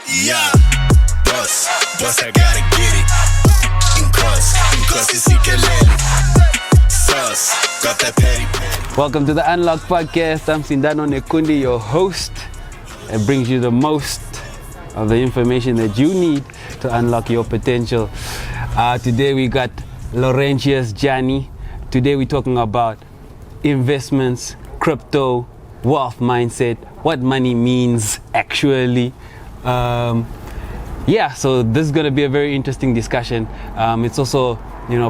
Yeah, boss, I gotta get it. Cause it's Ikelele. Sauce, got that petty. Welcome to the Unlock Podcast. I'm Sindano Nekundi, your host. It brings you the most of the information that you need to unlock your potential. Today we got Laurentius Djani. Today we're talking about investments, crypto, wealth mindset, what money means actually. So this is going to be a very interesting discussion. It's also,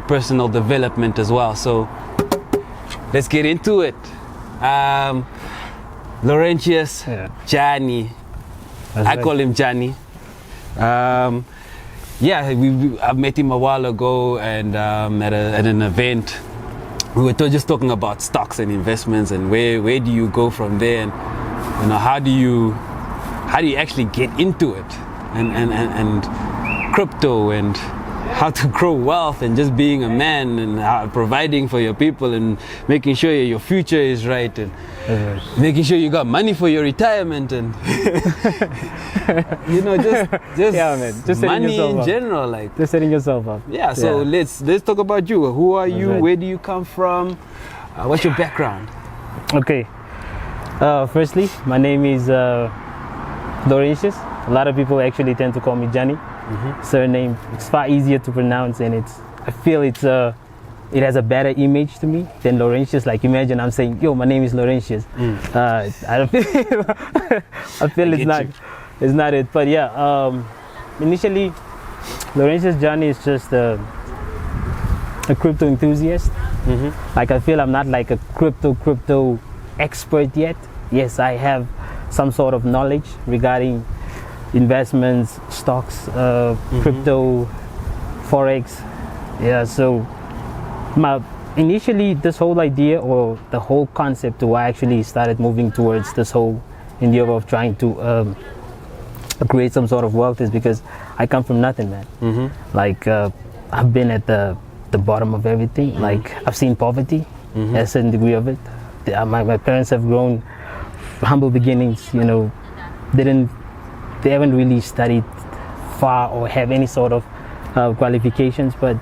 personal development as well. So let's get into it. Laurentius Djani. I call him Djani. I met him a while ago and at an event. We were just talking about stocks and investments and where do you go from there, and how do you actually get into it, and crypto and how to grow wealth and just being a man and providing for your people and making sure your future is right and making sure you got money for your retirement and just money in general, like just setting yourself up. So let's talk about you. Who are you? Right. Where do you come from? What's your background? Okay. Firstly, my name is Laurentius. A lot of people actually tend to call me Djani. Surname. It's far easier to pronounce, and I feel it has a better image to me than Laurentius. Like, imagine I'm saying, "Yo, my name is Laurentius." I don't feel. I feel it's not it. But initially, Laurentius Djani is just a crypto enthusiast. Like, I feel I'm not like a crypto expert yet. Yes, I have some sort of knowledge regarding investments, stocks, crypto, forex. So initially this whole idea or the whole concept to why I actually started moving towards this whole idea of trying to create some sort of wealth is because I come from nothing, man. Like, I've been at the bottom of everything. Like, I've seen poverty, a certain degree of it. My parents have grown humble beginnings, they haven't really studied far or have any sort of qualifications, but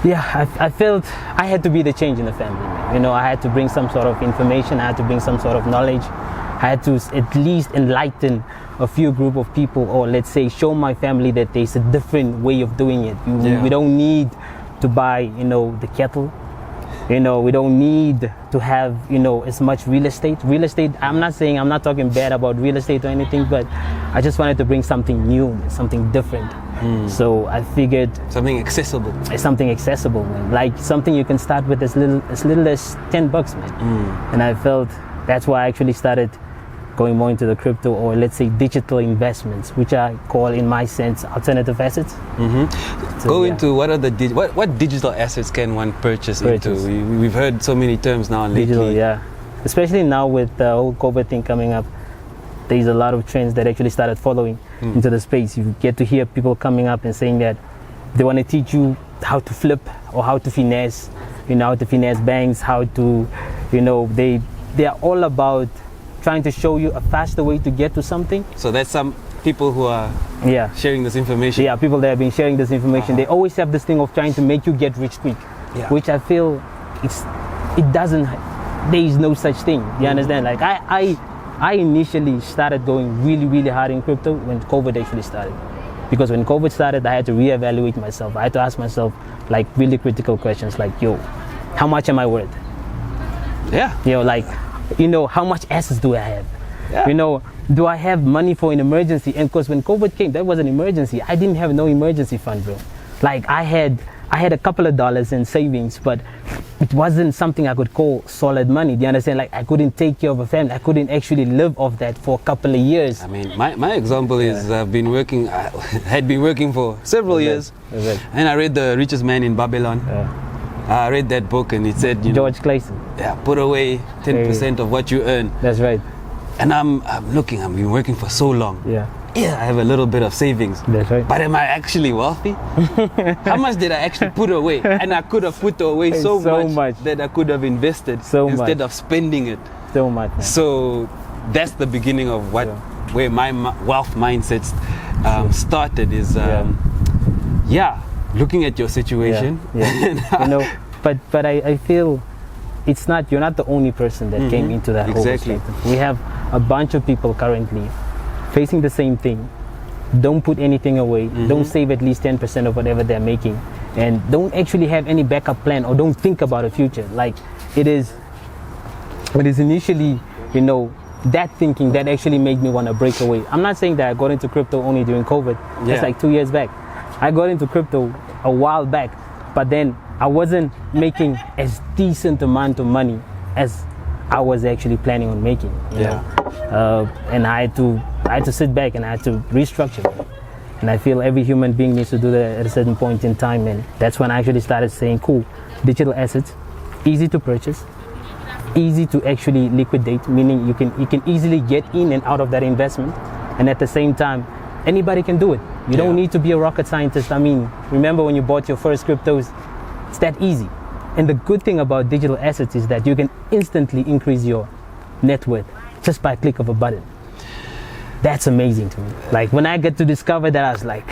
I felt I had to be the change in the family, man. I had to bring some sort of information, I had to bring some sort of knowledge, I had to at least enlighten a few group of people, or let's say show my family that there's a different way of doing it. We don't need to buy, the kettle. We don't need to have, as much real estate. I'm not talking bad about real estate or anything, but I just wanted to bring something new, something different. So I figured something accessible. Something accessible, man. Like something you can start with as little as $10, man. And I felt that's why I actually started going more into the crypto, or let's say digital investments, which I call, in my sense, alternative assets. So, into what are what digital assets can one purchase into? We've heard so many terms now lately. Digital, especially now with the whole COVID thing coming up. There's a lot of trends that actually started following into the space. You get to hear people coming up and saying that they want to teach you how to flip or how to finesse, how to finesse banks, how to, they are all about trying to show you a faster way to get to something. So that's some people who are sharing this information. People that have been sharing this information. They always have this thing of trying to make you get rich quick, which I feel there is no such thing. You understand? Like, I initially started going really, really hard in crypto when COVID actually started. Because when COVID started, I had to reevaluate myself. I had to ask myself like really critical questions like, how much am I worth? How much assets do I have? Do I have money for an emergency? And because when COVID came, that was an emergency. I didn't have no emergency fund, bro. Like, I had a couple of dollars in savings, but it wasn't something I could call solid money. Do you understand? Like, I couldn't take care of a family. I couldn't actually live off that for a couple of years. I mean, my example is I had been working for several years, and I read The Richest Man in Babylon. I read that book, and it said, George Clayton. Put away 10% of what you earn. That's right. And I'm looking, I've been working for so long. I have a little bit of savings. That's right. But am I actually wealthy? How much did I actually put away? And I could have put away so much that I could have invested instead of spending it. So much. Man. So that's the beginning of what where my wealth mindset started is looking at your situation. You know, but I feel you're not the only person that came into that whole perspective. We have a bunch of people currently facing the same thing. Don't put anything away. Don't save at least 10% of whatever they're making, and don't actually have any backup plan, or don't think about a future. Like it is initially, you know, that thinking that actually made me want to break away. I'm not saying that I got into crypto only during COVID. That's like 2 years back. I got into crypto a while back, but then I wasn't making as decent amount of money as I was actually planning on making. You know? And I had to sit back and I had to restructure. And I feel every human being needs to do that at a certain point in time. And that's when I actually started saying, cool, digital assets, easy to purchase, easy to actually liquidate, meaning you can easily get in and out of that investment. And at the same time, anybody can do it. You don't need to be a rocket scientist. I mean, remember when you bought your first cryptos, it's that easy. And the good thing about digital assets is that you can instantly increase your net worth just by a click of a button. That's amazing to me. Like when I get to discover that, I was like,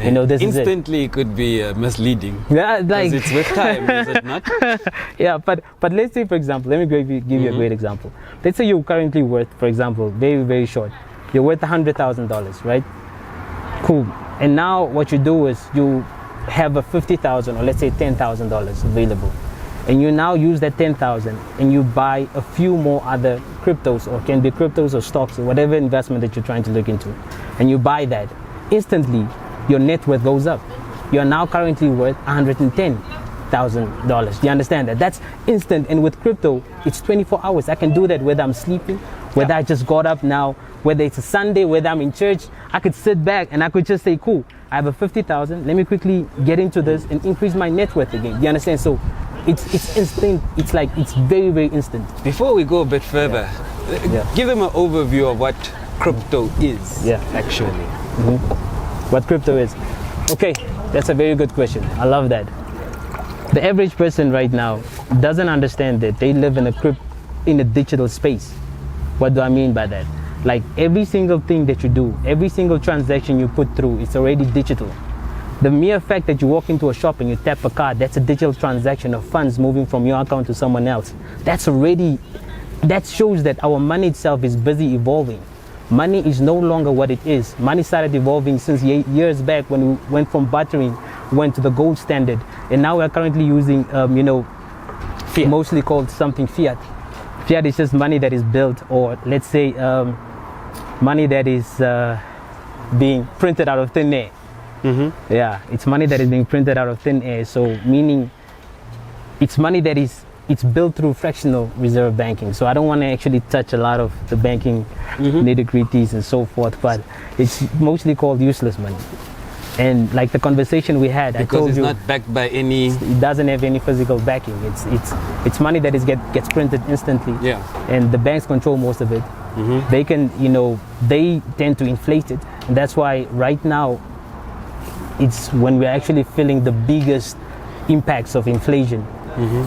you know, this instantly is it. Could be misleading. Yeah, like it's with time, is it not? Yeah, but let's say, for example, let me give you a great example. Let's say you're currently worth, for example, very, very short, you're worth $100,000, right? Cool. And now what you do is you have a $50,000 or let's say $10,000 available, and you now use that $10,000 and you buy a few more other cryptos, or can be cryptos or stocks or whatever investment that you're trying to look into, and you buy that. Instantly, your net worth goes up. You are now currently worth $110,000. You understand that? That's instant. And with crypto, it's 24 hours. I can do that whether I'm sleeping, whether I just got up now, whether it's a Sunday, whether I'm in church. I could sit back and I could just say, cool, I have a 50,000. Let me quickly get into this and increase my net worth again. You understand? So it's instant. It's like, it's very, very instant. Before we go a bit further, give them an overview of what crypto is actually. What crypto is? Okay, that's a very good question. I love that. The average person right now doesn't understand that they live in a digital space. What do I mean by that? Like every single thing that you do, every single transaction you put through, it's already digital. The mere fact that you walk into a shop and you tap a card, that's a digital transaction of funds moving from your account to someone else. That shows that our money itself is busy evolving. Money is no longer what it is. Money started evolving since years back when we went from bartering, went to the gold standard, and now we're currently using, fiat. Mostly called something fiat. Fiat is just money that is built, or let's say money that is being printed out of thin air. Yeah, it's money that is being printed out of thin air. So meaning it's money that it's built through fractional reserve banking. So I don't want to actually touch a lot of the banking nitty-gritties and so forth, but it's mostly called useless money. And like the conversation we had, because I told it's you, not backed by any. It doesn't have any physical backing. It's money that gets printed instantly. Yeah. And the banks control most of it. They can, they tend to inflate it, and that's why right now it's when we're actually feeling the biggest impacts of inflation.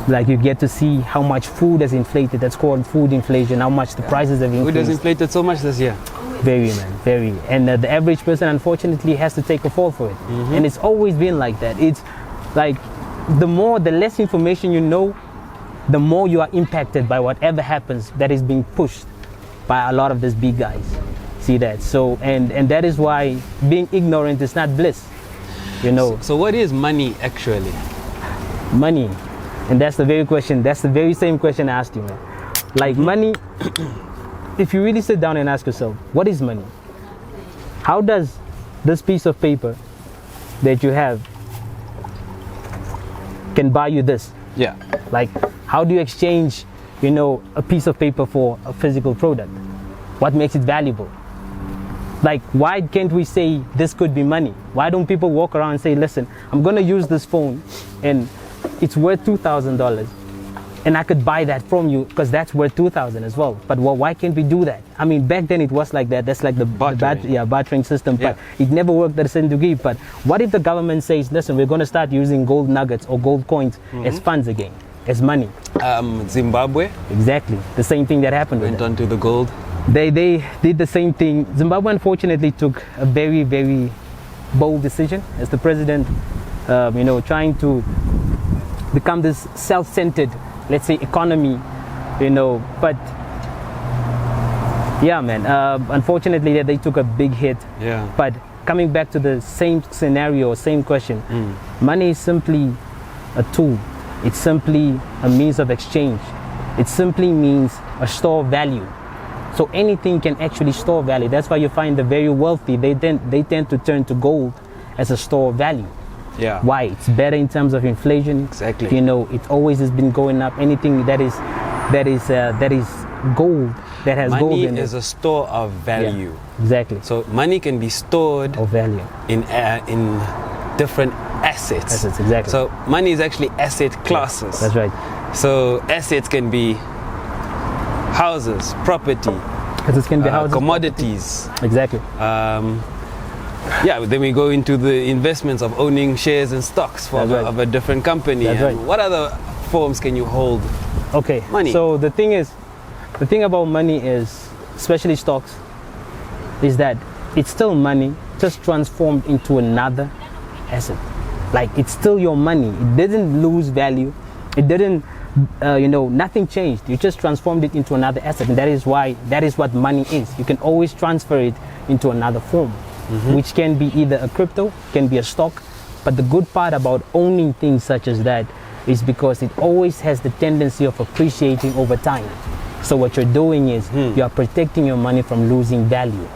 Like you get to see how much food has inflated. That's called food inflation. How much the prices have increased. Food has inflated so much this year. Very, man, very. And the average person, unfortunately, has to take a fall for it. And it's always been like that. It's like the less information you know, the more you are impacted by whatever happens that is being pushed by a lot of these big guys. See that? So, and that is why being ignorant is not bliss. So what is money actually? Money. And that's the very question. That's the very same question I asked you, man. Like money, if you really sit down and ask yourself, what is money? How does this piece of paper that you have can buy you this? Yeah. Like, how do you exchange, a piece of paper for a physical product? What makes it valuable? Like, why can't we say this could be money? Why don't people walk around and say, listen, I'm going to use this phone and it's worth $2,000 and I could buy that from you because that's worth $2,000 as well. But why can't we do that? I mean, back then it was like that. That's like the bartering system, but it never worked at a certain degree. But what if the government says, listen, we're going to start using gold nuggets or gold coins as funds again, as money? Zimbabwe. Exactly. The same thing that happened went on to the gold. they did the same thing. Zimbabwe unfortunately took a very, very bold decision as the president, trying to become this self-centered, let's say, economy, but yeah, man, unfortunately they took a big hit. Yeah. But coming back to the same scenario, same question, money is simply a tool. It's simply a means of exchange. It simply means a store of value. So anything can actually store value. That's why you find the very wealthy, they tend to turn to gold as a store of value. Yeah. Why? It's better in terms of inflation. Exactly. It always has been going up. Anything that is gold, that has gold in it. Money is a store of value. Yeah, exactly. So money can be stored of value in different assets. Assets, exactly. So money is actually asset classes. That's right. So assets can be houses, property, Assets can be houses, commodities. property. Exactly. Then we go into the investments of owning shares and stocks of a different company. That's right. What other forms can you hold money? So the thing about money is, especially stocks, is that it's still money, just transformed into another asset. Like, it's still your money. It didn't lose value. It didn't, nothing changed. You just transformed it into another asset. And that is what money is. You can always transfer it into another form, which can be either a crypto, can be a stock. But the good part about owning things such as that is because it always has the tendency of appreciating over time. So what you're doing is you are protecting your money from losing value.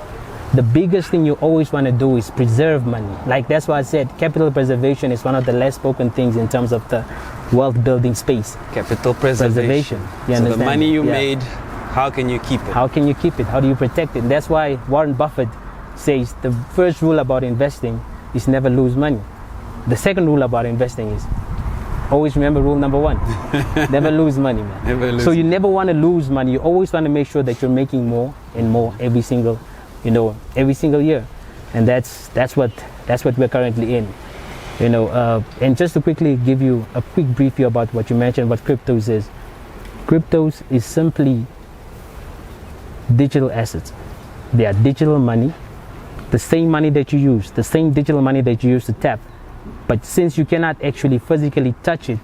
The biggest thing you always want to do is preserve money. Like, that's why I said capital preservation is one of the less spoken things in terms of the wealth building space. Capital preservation. You so understand? The money you made, how can you keep it? How can you keep it? How do you protect it? And that's why Warren Buffett says the first rule about investing is never lose money. The second rule about investing is always remember rule number 1. Never lose money, man. Never lose. So you never want to lose money. You always want to make sure that you're making more and more every single year. And that's what we're currently in. And just to quickly give you a quick brief here about what you mentioned, what cryptos is. Cryptos is simply digital assets. They are digital money. The same money that you use, the same digital money that you use to tap. But since you cannot actually physically touch it,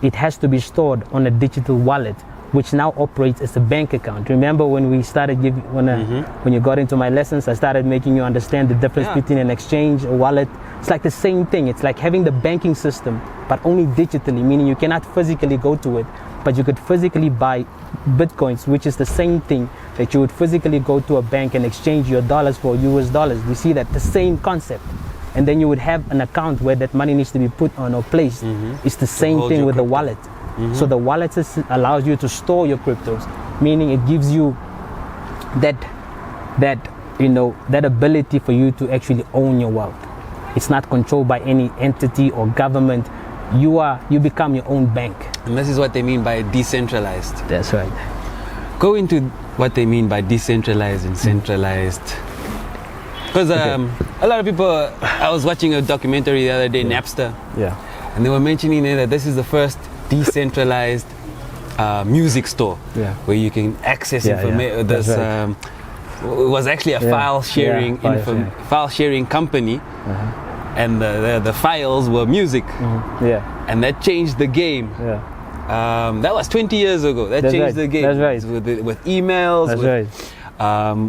it has to be stored on a digital wallet, which now operates as a bank account. Remember when we started when you got into my lessons, I started making you understand the difference between an exchange, a wallet. It's like the same thing. It's like having the banking system, but only digitally, meaning you cannot physically go to it, but you could physically buy Bitcoins, which is the same thing that you would physically go to a bank and exchange your dollars for US dollars. You see that? The same concept. And then you would have an account where that money needs to be put on or placed. It's the same thing with the wallet. So the wallet allows you to store your cryptos, meaning it gives you that ability for you to actually own your wealth. It's not controlled by any entity or government. You become your own bank. And this is what they mean by decentralized. That's right. Go into what they mean by decentralized and centralized. Because a lot of people, I was watching a documentary the other day, Napster. Yeah. And they were mentioning there that this is the first decentralized music store where you can access information. It was actually a file sharing company, and the files were music. And that changed the game. That was 20 years ago. That changed the game. That's right. With emails. That's right.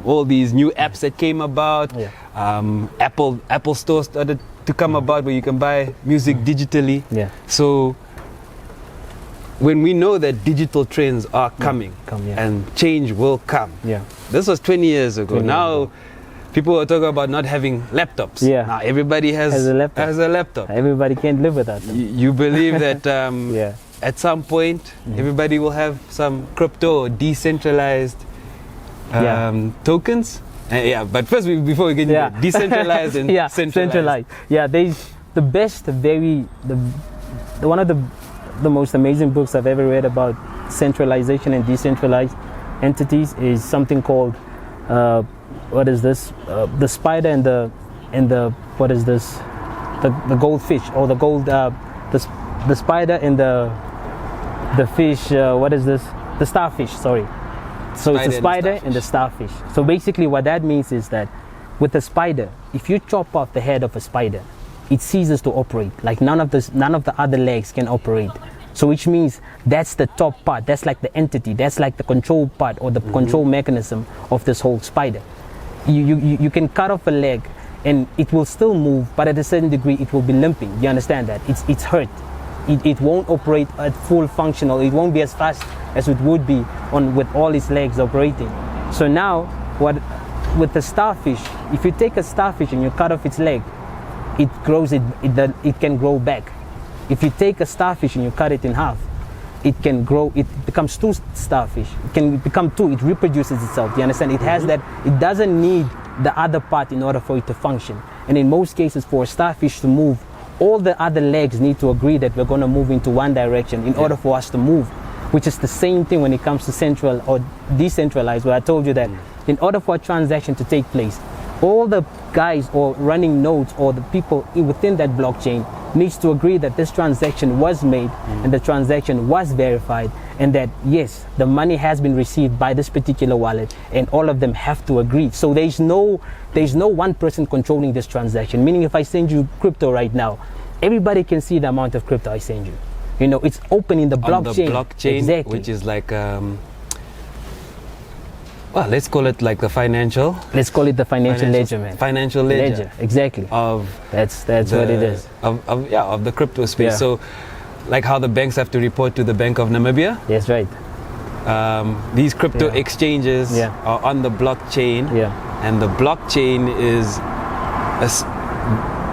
All these new apps that came about. Apple Store started to come about where you can buy music digitally. So when we know that digital trends are coming and change will come, this was 20 years ago. Now people are talking about not having laptops. Now everybody has a laptop. Everybody can't live without them. You believe that at some point everybody will have some crypto or decentralized tokens. But first, before we get into decentralized and centralized. There's one of the most amazing books I've ever read about centralization and decentralized entities is something called the spider and the what is this, the goldfish, or the spider and the fish, what is this, the starfish, sorry. So it's a spider Spider and the starfish. So basically what that means is that with a spider, if you chop off the head of a spider, it ceases to operate. Like none of the other legs can operate. So which means that's the top part, that's like the entity, that's like the control part or the control mechanism of this whole spider. You can cut off a leg and it will still move, but at a certain degree it will be limping. You understand that? It's hurt. It won't operate at full functional. It won't be as fast as it would be with all its legs operating. So now with the starfish, if you take a starfish and you cut off its leg, it can grow back. If you take a starfish and you cut it in half, it can grow, it becomes two starfish. It can become two, it reproduces itself. You understand? It has that, it doesn't need the other part in order for it to function. And in most cases, for a starfish to move, all the other legs need to agree that we're going to move into one direction in order for us to move, which is the same thing when it comes to central or decentralized, where I told you that in order for a transaction to take place, all the guys or running nodes or the people within that blockchain needs to agree that this transaction was made and the transaction was verified, and that yes, the money has been received by this particular wallet, and all of them have to agree. So there's no one person controlling this transaction, meaning if I send you crypto right now, everybody can see the amount of crypto I send you. You know, it's open in the blockchain. On the blockchain, exactly. which is like well, let's call it like the financial. Let's call it the financial ledger, man. Financial ledger. Exactly. That's what it is. Of the crypto space. Yeah. So, like how the banks have to report to the Bank of Namibia. That's right. These crypto exchanges are on the blockchain. Yeah. And the blockchain is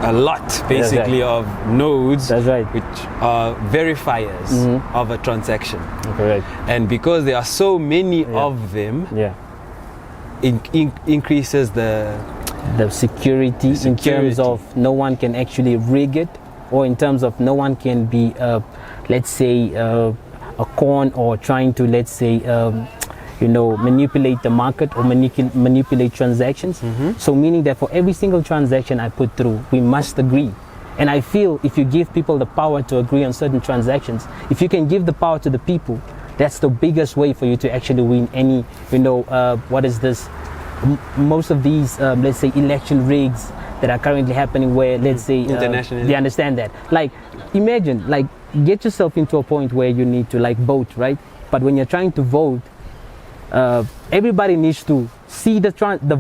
a lot basically of nodes. That's right. Which are verifiers of a transaction. Correct. And because there are so many of them, increases the security in terms of no one can actually rig it, or in terms of no one can be let's say a con, or trying to, let's say, manipulate the market or manipulate transactions. So meaning that for every single transaction I put through, we must agree. And I feel if you give people the power to agree on certain transactions, if you can give the power to the people, that's the biggest way for you to actually win any, what is this? Most of these, let's say, election rigs that are currently happening where, let's say, internationally, they understand that. Like, imagine, like, get yourself into a point where you need to, like, vote, right? But when you're trying to vote, everybody needs to see the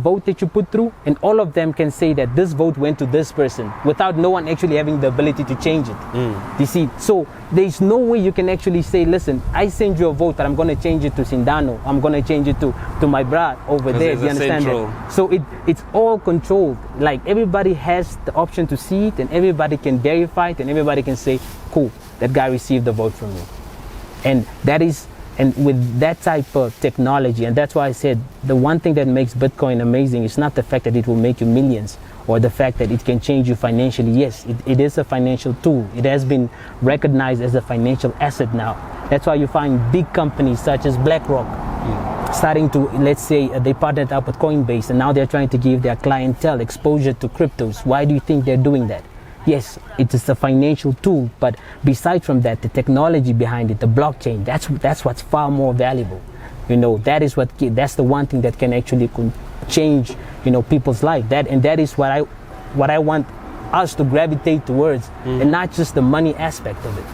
vote that you put through, and all of them can say that this vote went to this person without no one actually having the ability to change it. You see, so there's no way you can actually say, listen, I send you a vote, but I'm going to change it to Sindano, I'm going to change it to my brat over there. You understand that? So it's all controlled. Like, everybody has the option to see it, and everybody can verify it, and everybody can say, cool, that guy received the vote from me. And that is, and with that type of technology, and that's why I said the one thing that makes Bitcoin amazing is not the fact that it will make you millions, or the fact that it can change you financially. Yes, it is a financial tool. It has been recognized as a financial asset now. That's why you find big companies such as BlackRock starting to, let's say, they partnered up with Coinbase, and now they're trying to give their clientele exposure to cryptos. Why do you think they're doing that? Yes, it is a financial tool, but besides from that, the technology behind it, the blockchain, that's what's far more valuable. That's the one thing that can actually change, people's life. That is what I want us to gravitate towards, and not just the money aspect of it.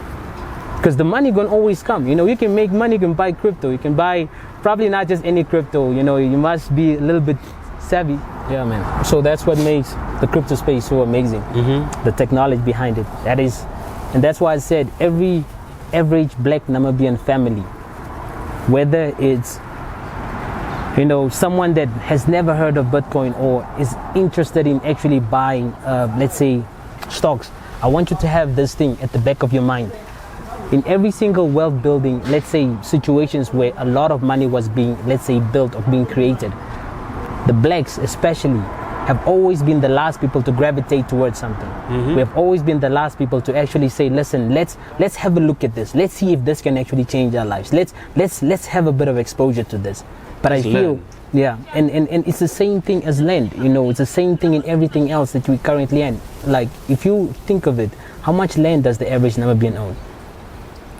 Because the money gonna always come. You can make money, you can buy crypto, you can buy probably not just any crypto. You must be a little bit savvy. Yeah, man. So that's what makes the crypto space so amazing. The technology behind it. And that's why I said every average black Namibian family, whether it's someone that has never heard of Bitcoin or is interested in actually buying, let's say, stocks, I want you to have this thing at the back of your mind. In every single wealth building, let's say, situations where a lot of money was being, let's say, built or being created, the blacks especially have always been the last people to gravitate towards something. We have always been the last people to actually say, listen, let's have a look at this. Let's see if this can actually change our lives. Let's have a bit of exposure to this. But I feel, and it's the same thing as land. It's the same thing in everything else that we currently own. Like, if you think of it, how much land does the average Namibian own?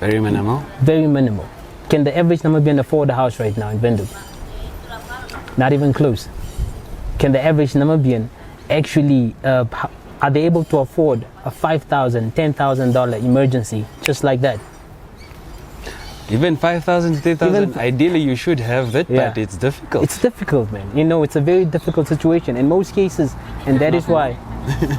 Very minimal. Very minimal. Can the average Namibian afford a house right now in Windhoek? Not even close. Can the average Namibian actually, are they able to afford a $5,000, $10,000 emergency just like that? Even 5,000 to 10,000, ideally you should have that, Yeah. but it's difficult. It's difficult, man. You know, it's a very difficult situation in most cases, and that is why,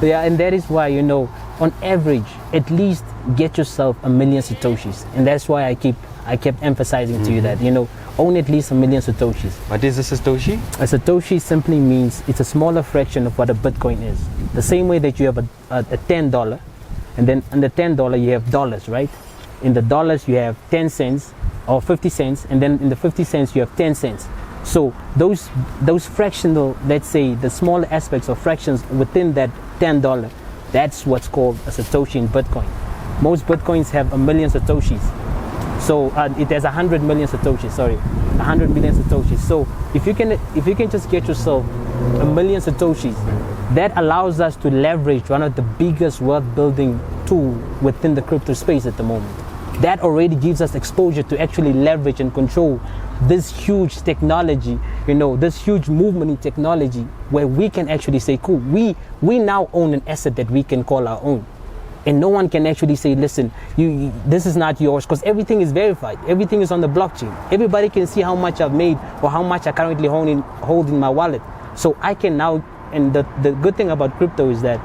and that is why, you know, on average, at least get yourself 1 million satoshis, and that's why I kept emphasizing to you that, you know, own at least 1 million satoshis. What is a Satoshi? A satoshi simply means it's a smaller fraction of what a Bitcoin is. The same way that you have a $10, and then in the $10 you have dollars, right? In the dollars you have 10 cents or 50 cents, and then in the 50 cents you have 10 cents. So those fractional, let's say the smaller aspects or fractions within that $10, that's what's called a satoshi in Bitcoin. Most Bitcoins have 1 million satoshis. So it has 100 million satoshis, 100 million satoshis. So if you can just get yourself 1 million satoshis, that allows us to leverage one of the biggest wealth building tool within the crypto space at the moment. That already gives us exposure to actually leverage and control this huge technology, you know, this huge movement in technology, where we can actually say, cool, we now own an asset that we can call our own. And no one can actually say, listen, this is not yours, because everything is verified. Everything is on the blockchain. Everybody can see how much I've made or how much I currently hold in my wallet. So I can now, and the good thing about crypto is that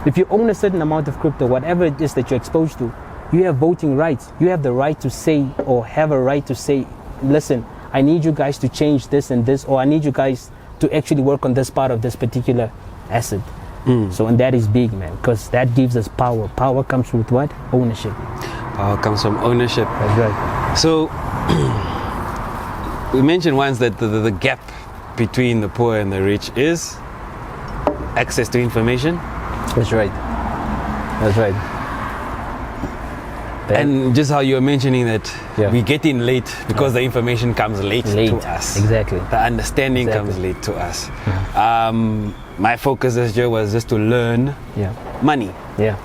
if you own a certain amount of crypto, whatever it is that you're exposed to, you have voting rights. You have the right to say, or have a right to say, listen, I need you guys to change this and this, or I need you guys to actually work on this part of this particular asset. So, and that is big, man, because that gives us power. Power comes with what? Ownership. Power comes from ownership. That's right. So, we mentioned once that the gap between the poor and the rich is access to information. That's right. That's right. And just how you were mentioning that we get in late because the information comes late to us. Exactly. The understanding comes late to us. My focus this year was just to learn money. Yeah.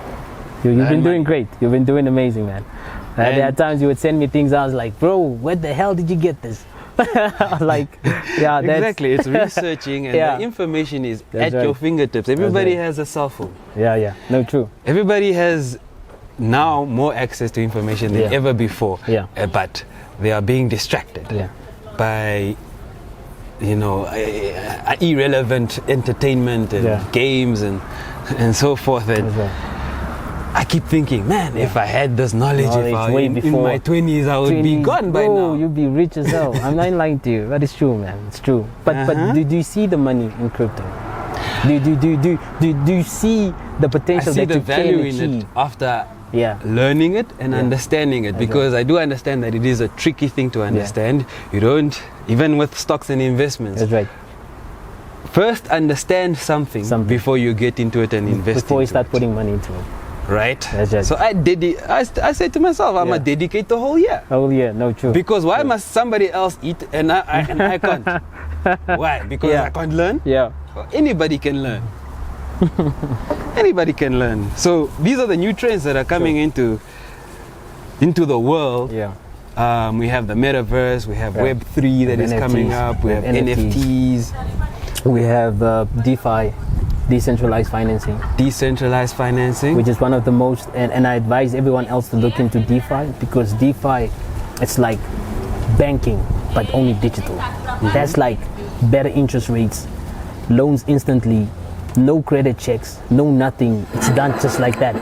You've been doing great. You've been doing amazing, man. There are times you would send me things, I was like, bro, where the hell did you get this? Like, yeah, that's exactly. It's researching, and the information is at your fingertips. Everybody has a cell phone. Yeah. No, true. Everybody has now more access to information than ever before. But they are being distracted by, you know, irrelevant entertainment and games and so forth. And I keep thinking, man, if I had this knowledge in my 20s, I would be gone by now. You'd be rich as hell. I'm not lying to you. That is true, man. It's true. But do you see the money in crypto? Do you see the potential that you can achieve? I see the value in it after learning it and understanding it, because I do understand that it is a tricky thing to understand. You don't, even with stocks and investments. That's right. First understand something before you get into it and invest before you start putting money into it. Right. That's right. So I said to myself, I'm gonna dedicate the whole year. Whole year, no, true. Because why must somebody else eat and I can't? Why? Because I can't learn? Yeah. Anybody can learn. Anybody can learn. So these are the new trends that are coming into the world. Yeah. We have the metaverse, we have Web3 that is coming up, we have NFTs. We have DeFi, decentralized financing. Decentralized financing. Which is one of the most, and I advise everyone else to look into DeFi, because DeFi, it's like banking, but only digital. That's like better interest rates, loans instantly, no credit checks, no nothing. It's done just like that.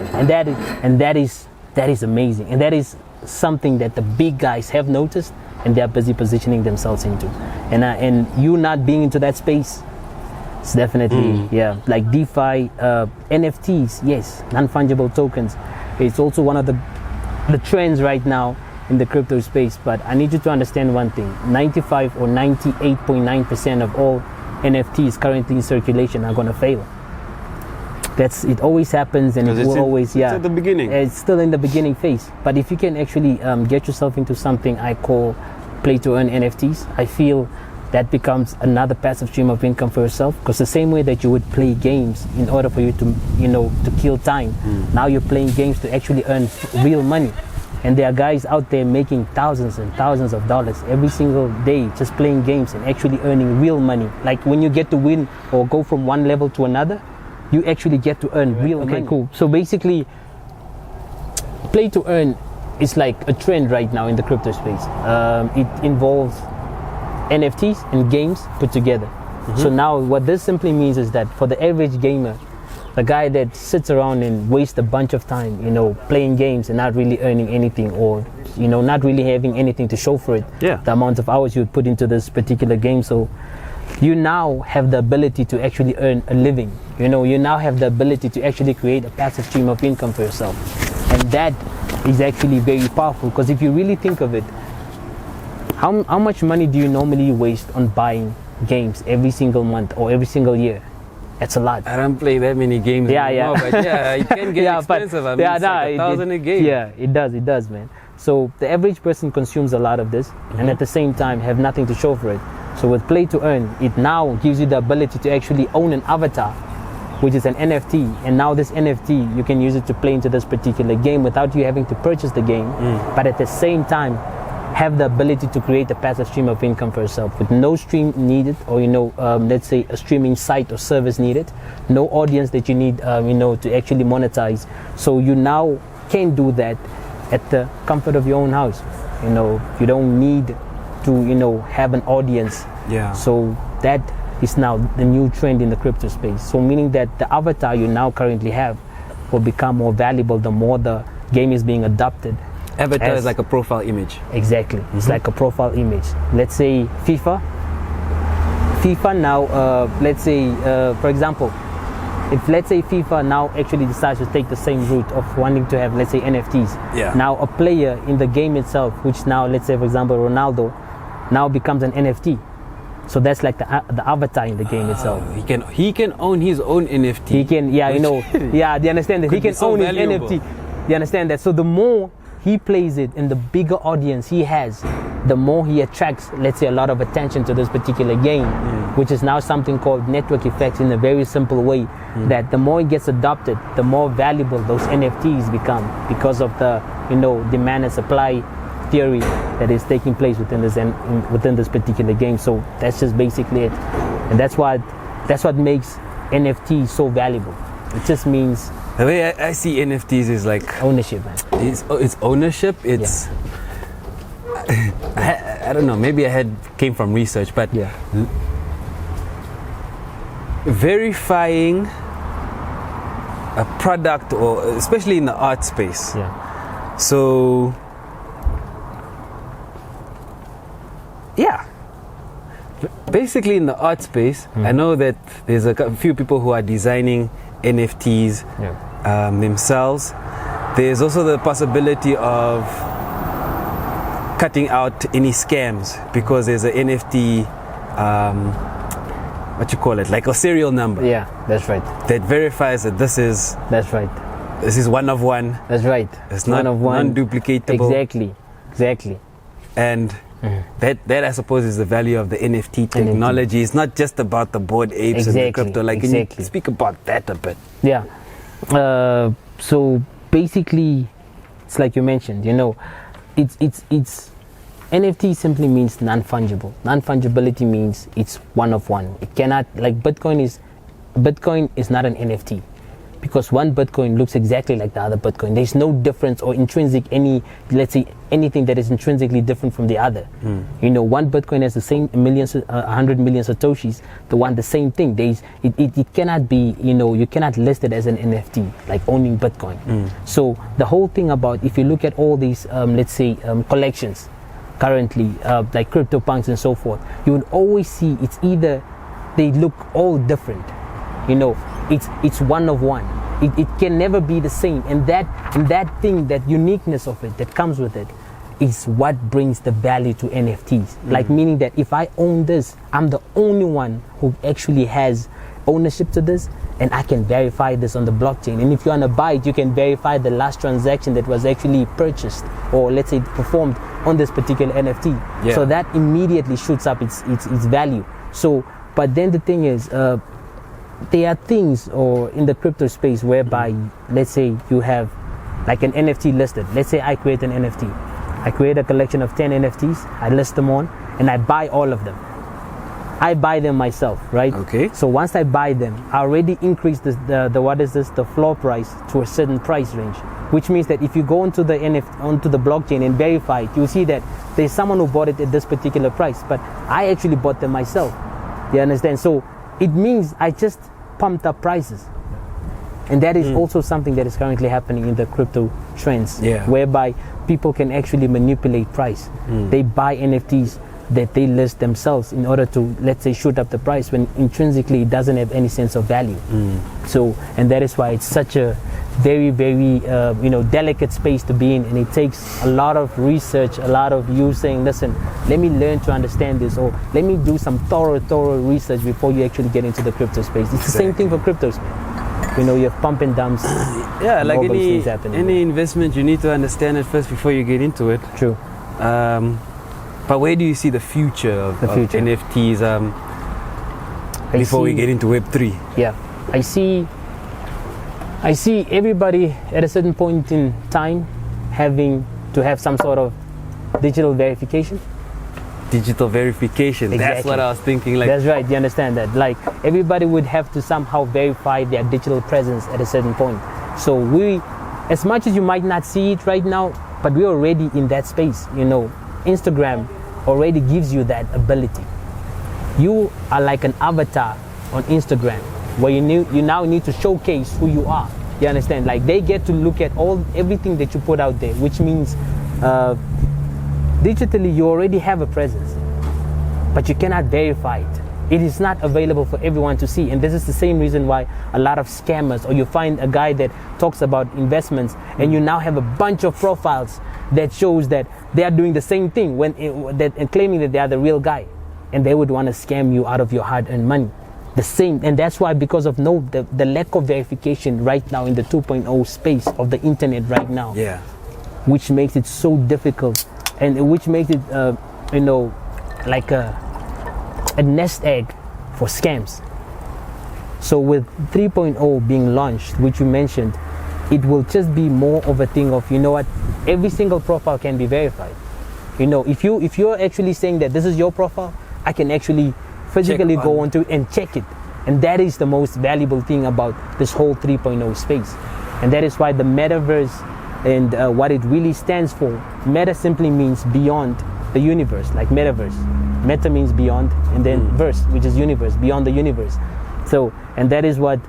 And that is amazing. And that is something that the big guys have noticed, and they're busy positioning themselves into. And you not being into that space, it's definitely like DeFi, NFTs, yes, non-fungible tokens. It's also one of the trends right now in the crypto space. But I need you to understand one thing: 95 or 98.9% of all NFTs currently in circulation are going to fail. It always happens, and it will always it's at the beginning. It's still in the beginning phase. But if you can actually get yourself into something I call play to earn NFTs, I feel that becomes another passive stream of income for yourself. Because the same way that you would play games in order for you to, to kill time, now you're playing games to actually earn real money. And there are guys out there making thousands and thousands of dollars every single day just playing games and actually earning real money. Like when you get to win or go from one level to another, you actually get to earn real money. Okay, cool. So basically, play to earn is like a trend right now in the crypto space. It involves NFTs and games put together. So now what this simply means is that for the average gamer, the guy that sits around and wastes a bunch of time, playing games and not really earning anything, or, not really having anything to show for it, the amount of hours you put into this particular game. So you now have the ability to actually earn a living. You now have the ability to actually create a passive stream of income for yourself. And that is actually very powerful, because if you really think of it, how much money do you normally waste on buying games every single month or every single year? That's a lot. I don't play that many games anymore, but it can get expensive. It's like 1,000 a game. Yeah, it does, man. So the average person consumes a lot of this, and at the same time have nothing to show for it. So with play to earn, it now gives you the ability to actually own an avatar, which is an NFT, and now this NFT, you can use it to play into this particular game without you having to purchase the game, but at the same time have the ability to create a passive stream of income for yourself with no stream needed, or let's say a streaming site or service needed, no audience that you need to actually monetize. So you now can do that at the comfort of your own house. You don't need to have an audience. So that is now the new trend in the crypto space. So meaning that the avatar you now currently have will become more valuable the more the game is being adopted. Avatar is like a profile image. Exactly. It's like a profile image. Let's say FIFA now, let's say, for example, if let's say FIFA now actually decides to take the same route of wanting to have, let's say, NFTs. Now a player in the game itself, which now, let's say, for example, Ronaldo, now becomes an NFT. So that's like the avatar in the game itself. He can own his own NFT. He can, do you understand that? He can own his NFT. Do you understand that? So the more he plays it and the bigger audience he has, the more he attracts, let's say, a lot of attention to this particular game, which is now something called network effects in a very simple way, that the more it gets adopted, the more valuable those NFTs become because of the, demand and supply theory that is taking place within this particular game. So that's just basically it. And that's what makes NFTs so valuable. It just means, the way I see NFTs is like ownership, man. It's ownership. It's I don't know. Maybe I came from research, but verifying a product, or especially in the art space. So basically in the art space, I know that there's a few people who are designing NFTs themselves. There's also the possibility of cutting out any scams, because there's an NFT, like a serial number. Yeah, that's right. That verifies that this is. That's right. This is one of one. That's right. It's not non-duplicatable. Exactly. And that I suppose is the value of the NFT technology. It's not just about the bored apes and the crypto. Can you speak about that a bit? Yeah. So basically, it's like you mentioned. It's NFT simply means non-fungible. Non-fungibility means it's one of one. It cannot, like Bitcoin is not an NFT, because one Bitcoin looks exactly like the other Bitcoin. There's no difference or intrinsic anything that is intrinsically different from the other. One Bitcoin has the same 100 million Satoshis, the same thing. It cannot be, you cannot list it as an NFT, like owning Bitcoin. So the whole thing about, if you look at all these, collections currently, like CryptoPunks and so forth, you would always see it's either, they look all different. It's one of one. It can never be the same, and that thing, that uniqueness of it that comes with it, is what brings the value to NFTs. Like, meaning that if I own this, I'm the only one who actually has ownership to this, and I can verify this on the blockchain. And if you want to buy it, you can verify the last transaction that was actually purchased, or let's say performed on this particular NFT. So that immediately shoots up its value. So, but then the thing is, there are things, or in the crypto space, whereby let's say you have like an NFT listed. Let's say I create an NFT. I create a collection of 10 NFTs, I list them on, and I buy all of them. I buy them myself, right? Okay. So once I buy them, I already increase the floor price to a certain price range, which means that if you go onto the blockchain and verify it, you'll see that there's someone who bought it at this particular price, but I actually bought them myself. You understand? So it means I just pumped up prices. And that is also something that is currently happening in the crypto trends, whereby people can actually manipulate price. They buy NFTs that they list themselves in order to, let's say, shoot up the price when intrinsically it doesn't have any sense of value. So, and that is why it's such a very, very, delicate space to be in, and it takes a lot of research, a lot of you saying, listen, let me learn to understand this, or let me do some thorough research before you actually get into the crypto space. It's the same thing for cryptos, man. You know, you have pump and dumps. Yeah, like any investment, you need to understand it first before you get into it. True. But where do you see the future of NFTs before we get into Web3? Yeah, I see everybody at a certain point in time having to have some sort of digital verification. Digital verification. Exactly. That's what I was thinking. Like, that's right. You understand that? Like, everybody would have to somehow verify their digital presence at a certain point. So we, as much as you might not see it right now, but we're already in that space. You know, Instagram already gives you that ability. You are like an avatar on Instagram, where you now need to showcase who you are. You understand? Like, they get to look at everything that you put out there, which means digitally you already have a presence, but you cannot verify it. It is not available for everyone to see, and this is the same reason why a lot of scammers, or you find a guy that talks about investments, and you now have a bunch of profiles that shows that they are doing the same thing and claiming that they are the real guy, and they would want to scam you out of your hard-earned money. The same, and that's why, because of the lack of verification right now in the 2.0 space of the internet right now, which makes it so difficult, and which makes it like a nest egg for scams. So with 3.0 being launched, which you mentioned, it will just be more of a thing of, you know what, every single profile can be verified. You know, if you're actually saying that this is your profile, I can actually physically go onto it and check it. And that is the most valuable thing about this whole 3.0 space. And that is why the metaverse and what it really stands for, meta simply means beyond the universe, like metaverse. Meta means beyond, and then verse, which is universe, beyond the universe. So, and that is where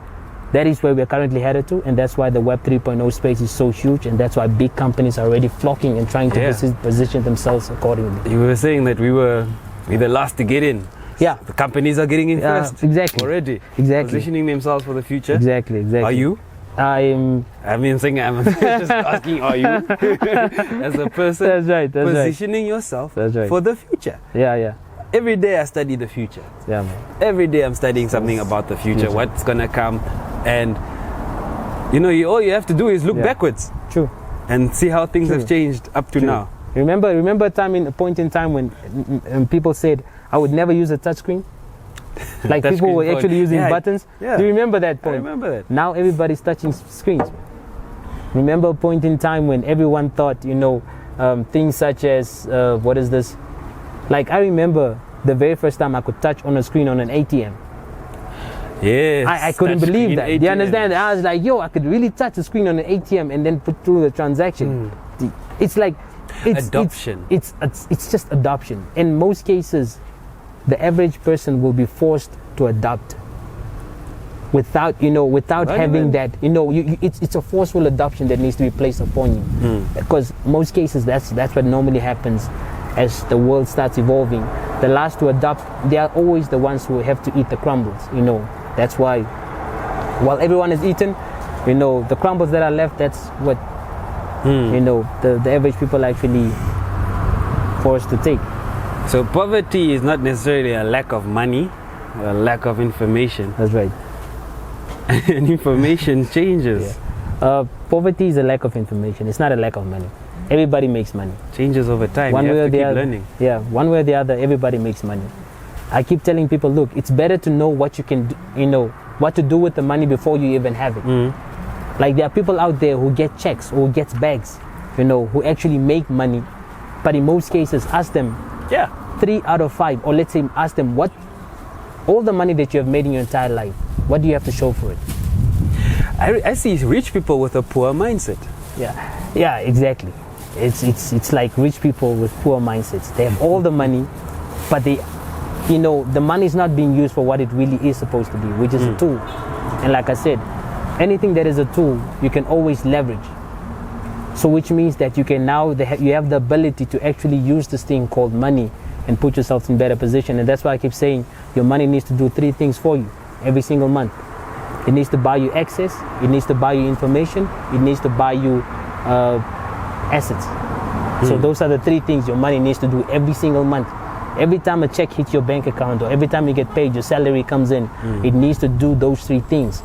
we're currently headed to, and that's why the Web 3.0 space is so huge, and that's why big companies are already flocking and trying to position themselves accordingly. You were saying that we were the last to get in. Yeah. The companies are getting in first. Exactly. Already. Exactly. Positioning themselves for the future. Exactly. Are you? I'm just asking, are you? As a person, that's right. Positioning yourself for the future. Yeah. Every day I study the future. Yeah, man. Every day I'm studying something about the future, what's gonna come, and all you have to do is look backwards. True. And see how things have changed up to now. Remember a point in time when people said I would never use a touchscreen? Like people were actually using buttons. Yeah. Do you remember that point? I remember that. Now everybody's touching screens. Remember a point in time when everyone thought, things such as, what is this? Like, I remember the very first time I could touch on a screen on an ATM. Yes. I couldn't believe that. ATM. Do you understand? I was like, I could really touch the screen on an ATM and then put through the transaction. It's like, adoption. It's just adoption. In most cases, the average person will be forced to adopt without having that. It's a forceful adoption that needs to be placed upon you. Because most cases, that's what normally happens as the world starts evolving. The last to adopt, they are always the ones who have to eat the crumbles. That's why, while everyone is eating, the crumbles that are left, that's what the average people actually forced to take. So poverty is not necessarily a lack of money or a lack of information. That's right. And information changes. Poverty is a lack of information. It's not a lack of money. Everybody makes money. Changes over time. One you way have or to the keep other. learning. Yeah, one way or the other, everybody makes money. I keep telling people, look, it's better to know what you can do, what to do with the money before you even have it. Like there are people out there who get checks or get bags, you know, who actually make money. But in most cases, ask them, 3 out of 5, or let's say ask them what, all the money that you have made in your entire life, what do you have to show for it? I see rich people with a poor mindset. Yeah, exactly. It's like rich people with poor mindsets. They have all the money, but they, you know, the money is not being used for what it really is supposed to be, which is a tool. And like I said, anything that is a tool, you can always leverage. So which means that you can now, you have the ability to actually use this thing called money and put yourself in better position. And that's why I keep saying your money needs to do 3 things for you every single month. It needs to buy you access, it needs to buy you information, it needs to buy you assets. So those are the 3 things your money needs to do every single month. Every time a check hits your bank account or every time you get paid, your salary comes in, it needs to do those 3 things.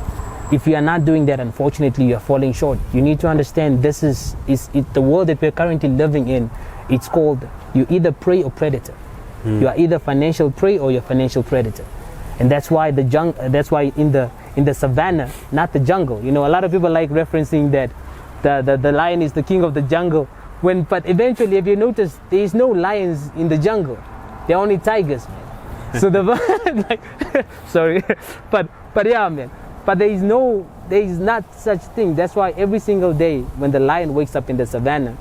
If you are not doing that, unfortunately, you are falling short. You need to understand this is the world that we're currently living in. It's called, you either prey or predator. You are either financial prey or you're financial predator. And that's why in the savannah, not the jungle. You know, a lot of people like referencing that the lion is the king of the jungle. But eventually, if you notice, there is no lions in the jungle. They're only tigers, man. So sorry, but yeah, man. But there is not such thing. That's why every single day when the lion wakes up in the savannah,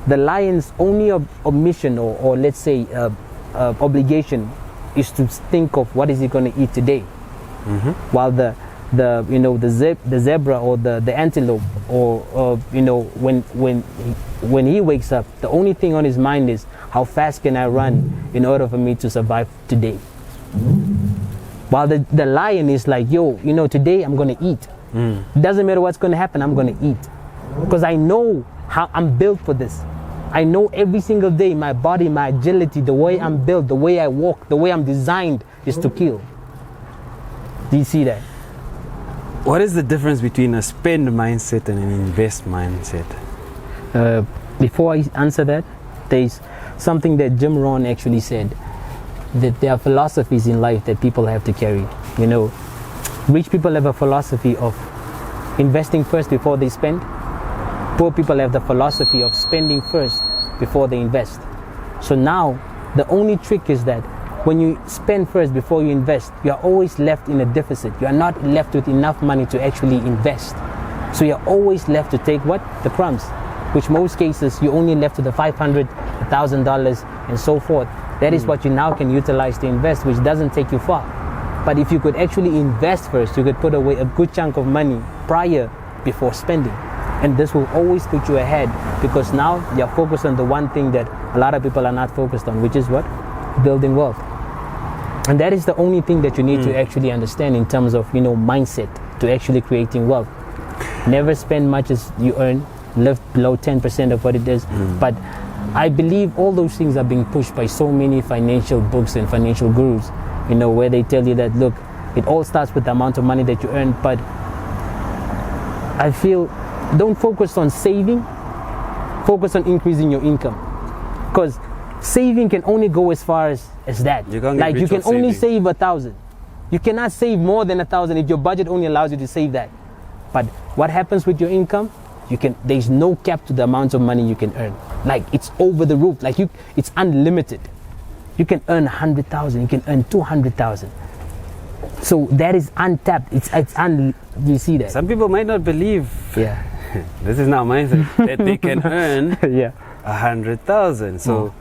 the lion's only omission or let's say obligation is to think of what is he going to eat today. While the zebra or the antelope or you know, when he wakes up, the only thing on his mind is how fast can I run in order for me to survive today. While the lion is like, yo, you know, today I'm going to eat. It doesn't matter what's going to happen, I'm going to eat. Because I know how I'm built for this. I know every single day my body, my agility, the way I'm built, the way I walk, the way I'm designed is to kill. Do you see that? What is the difference between a spend mindset and an invest mindset? Before I answer that, there's something that Jim Rohn actually said, that there are philosophies in life that people have to carry. You know, rich people have a philosophy of investing first before they spend. Poor people have the philosophy of spending first before they invest. So now, the only trick is that when you spend first before you invest, you are always left in a deficit. You are not left with enough money to actually invest. So you're always left to take what? The crumbs. Which most cases, you only left with the $500, $1,000 and so forth. That is what you now can utilize to invest, which doesn't take you far. But if you could actually invest first, you could put away a good chunk of money before spending. And this will always put you ahead, because now you're focused on the one thing that a lot of people are not focused on, which is what? Building wealth. And that is the only thing that you need to actually understand in terms of, you know, mindset to actually creating wealth. Never spend much as you earn, live below 10% of what it is. But I believe all those things are being pushed by so many financial books and financial gurus, you know, where they tell you that, look, it all starts with the amount of money that you earn. But I feel, don't focus on saving, focus on increasing your income. Because saving can only go as far as that. Like you can only save 1,000. You cannot save more than 1,000 if your budget only allows you to save that. But what happens with your income? There's no cap to the amount of money you can earn. Like it's over the roof. Like it's unlimited. You can earn 100,000. You can earn 200,000. So that is untapped. You see that? Some people might not believe. Yeah. This is not mindset that they can earn 100,000. So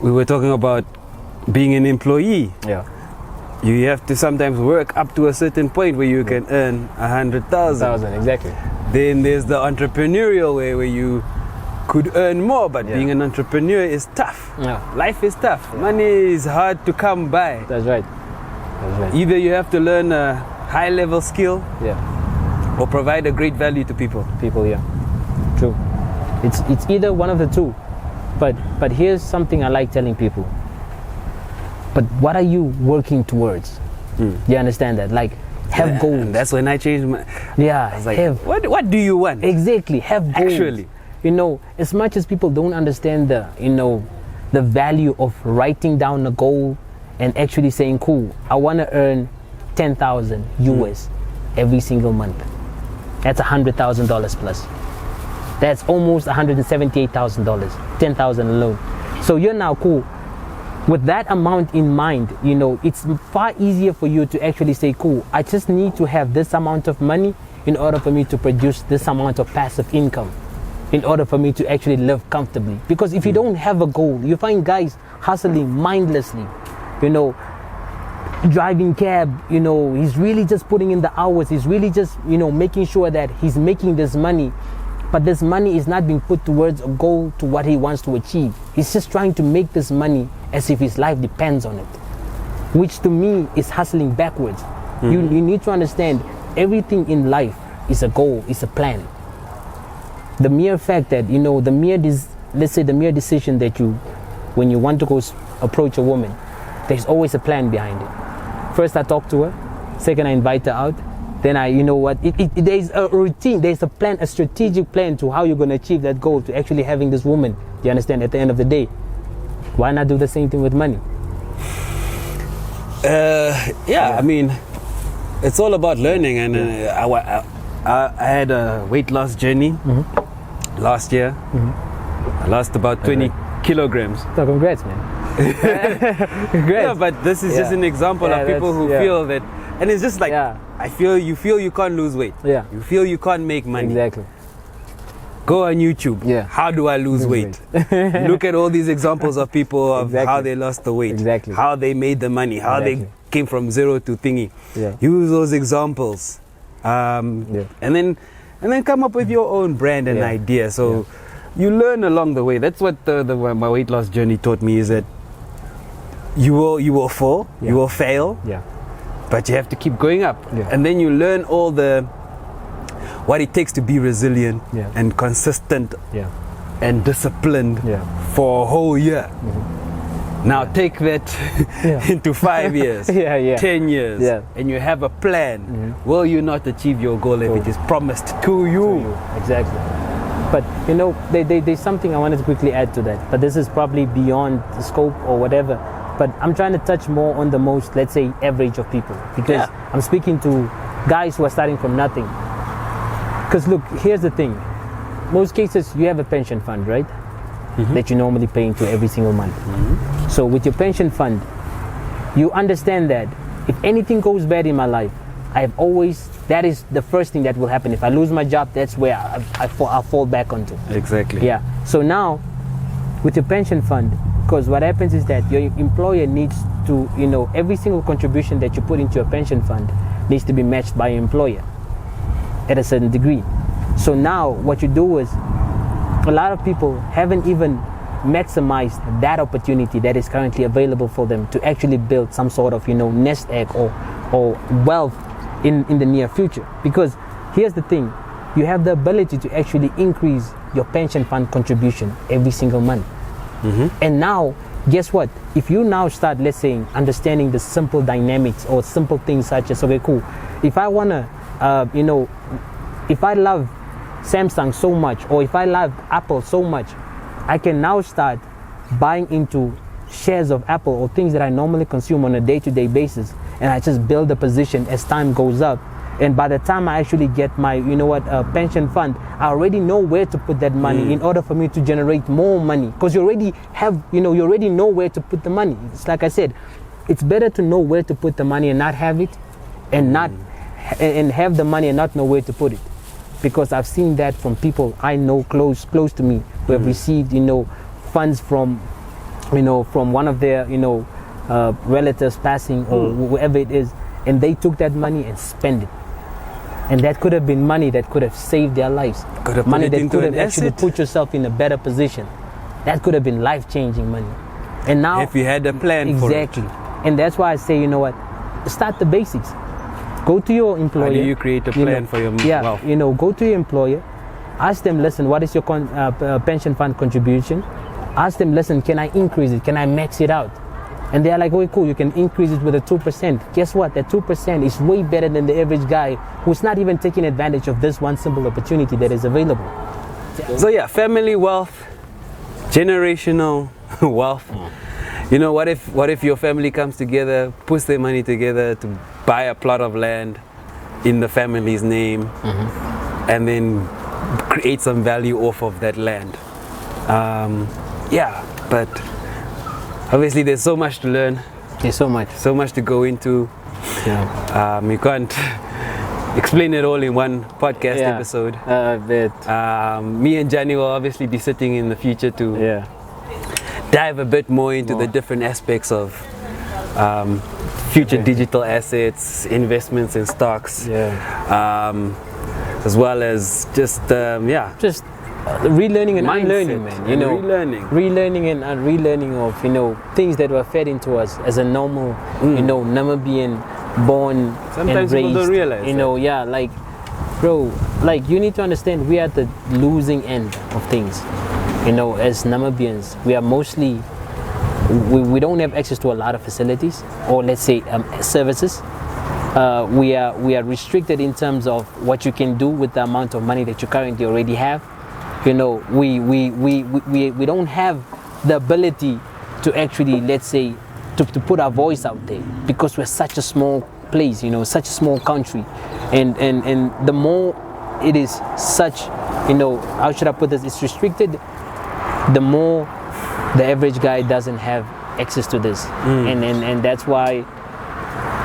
we were talking about being an employee. Yeah. You have to sometimes work up to a certain point where you can earn 100,000. Exactly. Then there's the entrepreneurial way where you could earn more, but being an entrepreneur is tough. Yeah. Life is tough. Money is hard to come by. That's right. Either you have to learn a high level skill or provide a great value to people. True. It's either one of the two. But here's something I like telling people. But what are you working towards? You understand that? Like, have goals. And that's when I changed my... I was like, what do you want? Exactly, have goals. Actually. You know, as much as people don't understand the value of writing down a goal and actually saying, cool, I want to earn 10,000 US every single month. That's $100,000 plus. That's almost $178,000, 10,000 alone. So you're now cool. With that amount in mind, you know, it's far easier for you to actually say, cool, I just need to have this amount of money in order for me to produce this amount of passive income, in order for me to actually live comfortably. Because if you don't have a goal, you find guys hustling mindlessly, you know, driving cab, you know, he's really just putting in the hours, he's really just, you know, making sure that he's making this money, but this money is not being put towards a goal to what he wants to achieve. He's just trying to make this money as if his life depends on it, which to me is hustling backwards. You need to understand everything in life is a goal, is a plan. The mere fact that, you know, let's say the mere decision that when you want to go approach a woman, there's always a plan behind it. First I talk to her, second I invite her out, then there's a routine, there's a plan, a strategic plan to how you're going to achieve that goal, to actually having this woman, do you understand, at the end of the day. Why not do the same thing with money? I mean, it's all about learning, and I had a weight loss journey last year. I lost about 20 kilograms. So congrats, man. Congrats. Yeah, but this is just an example of people who feel that, and it's just like, you feel you can't lose weight. Yeah. You feel you can't make money. Exactly. Go on YouTube. Yeah. How do I lose weight? Look at all these examples of people of how they lost the weight. Exactly. How they made the money. How they came from zero to thingy. Yeah. Use those examples. And then come up with your own brand and idea. So you learn along the way. That's what my weight loss journey taught me, is that you will fall, you will fail, but you have to keep going up. And then you learn all what it takes to be resilient and consistent and disciplined for a whole year. Now take that into 5 years, 10 years, and you have a plan. Will you not achieve your goal if it is promised to you? Exactly. But you know, there's something I wanted to quickly add to that, but this is probably beyond the scope or whatever. But I'm trying to touch more on the most, let's say, average of people, because I'm speaking to guys who are starting from nothing. Because look, here's the thing. Most cases, you have a pension fund, right? That you normally pay into every single month. So with your pension fund, you understand that if anything goes bad in my life, that is the first thing that will happen. If I lose my job, that's where I'll fall back onto. Exactly. Yeah. So now, with your pension fund, because what happens is that your employer needs to, you know, every single contribution that you put into your pension fund needs to be matched by your employer at a certain degree. So now what you do is, a lot of people haven't even maximized that opportunity that is currently available for them to actually build some sort of, you know, nest egg or wealth in the near future. Because here's the thing, you have the ability to actually increase your pension fund contribution every single month. And now, guess what? If you now start, let's say, understanding the simple dynamics or simple things such as, okay, cool, if I wanna, if I love Samsung so much, or if I love Apple so much, I can now start buying into shares of Apple or things that I normally consume on a day-to-day basis, and I just build a position as time goes up. And by the time I actually get my, pension fund, I already know where to put that money in order for me to generate more money. Because you already have, you already know where to put the money. It's like I said, it's better to know where to put the money and not have it, and and have the money and not know where to put it. Because I've seen that from people I know close to me who have received, funds from one of their, relatives passing or whoever it is, and they took that money and spent it. And that could have been money that could have saved their lives. Money that could have actually put yourself in a better position. That could have been life-changing money. And now, if you had a plan for it. Exactly. And that's why I say, you know what? Start the basics. Go to your employer. How do you create a plan for your wealth? Go to your employer. Ask them, listen, what is your pension fund contribution? Ask them, listen, can I increase it? Can I max it out? And they're like, oh, cool, you can increase it with a 2%. Guess what? That 2% is way better than the average guy who's not even taking advantage of this one simple opportunity that is available. So yeah, family wealth, generational wealth. What if your family comes together, puts their money together to buy a plot of land in the family's name, and then create some value off of that land. Yeah, but obviously there's so much to learn, There's so much to go into. Yeah. You can't explain it all in one podcast Yeah. episode. But Me and Djani will obviously be sitting in the future to yeah. dive a bit more into the different aspects of future digital assets, investments in stocks, as well as just Just relearning and mindset unlearning, man. You and know, relearning. and relearning of things that were fed into us as a normal, Namibian born Sometimes and people raised. don't realize that. Like, bro, like you need to understand we are at the losing end of things. As Namibians, we are mostly we don't have access to a lot of facilities, or let's say services. We are restricted in terms of what you can do with the amount of money that you currently already have. We don't have the ability to actually, let's say, to put our voice out there, because we're such a small place, such a small country, and the more it is such, how should I put this, it's restricted, the more the average guy doesn't have access to this. And that's why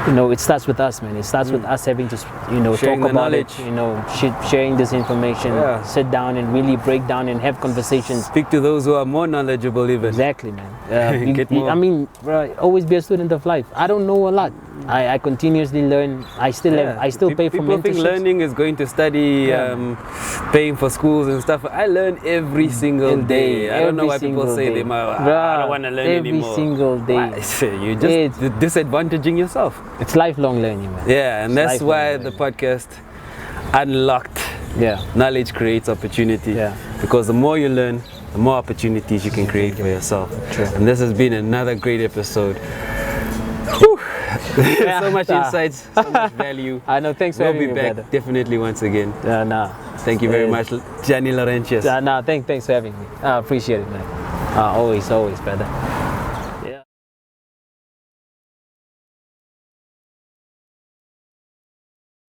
it starts with us, man. It starts with us having to Sharing talk the about it, knowledge. sharing this information, sit down and really break down and have conversations. Speak to those who are more knowledgeable even. Exactly, man. Get more. I mean, bro, always be a student of life. I don't know a lot. I continuously learn. I still pay for People think mentorships. learning is going to study, paying for schools and stuff. I learn every single day. I don't know why people say they might. I don't want to learn anymore. Every single day. You're just disadvantaging yourself. It's lifelong learning, man. Yeah, and that's lifelong why learning. the podcast Unlocked. Yeah. Knowledge creates opportunity. Yeah. Because the more you learn, the more opportunities you can create for yourself. True. And this has been another great episode. Whew. So much insights, so much value. I know. Thanks for We'll having be me, back brother. definitely once again. Nah. Thank you very much, Djani Laurentius. Thanks for having me. I appreciate it, man. Always, brother.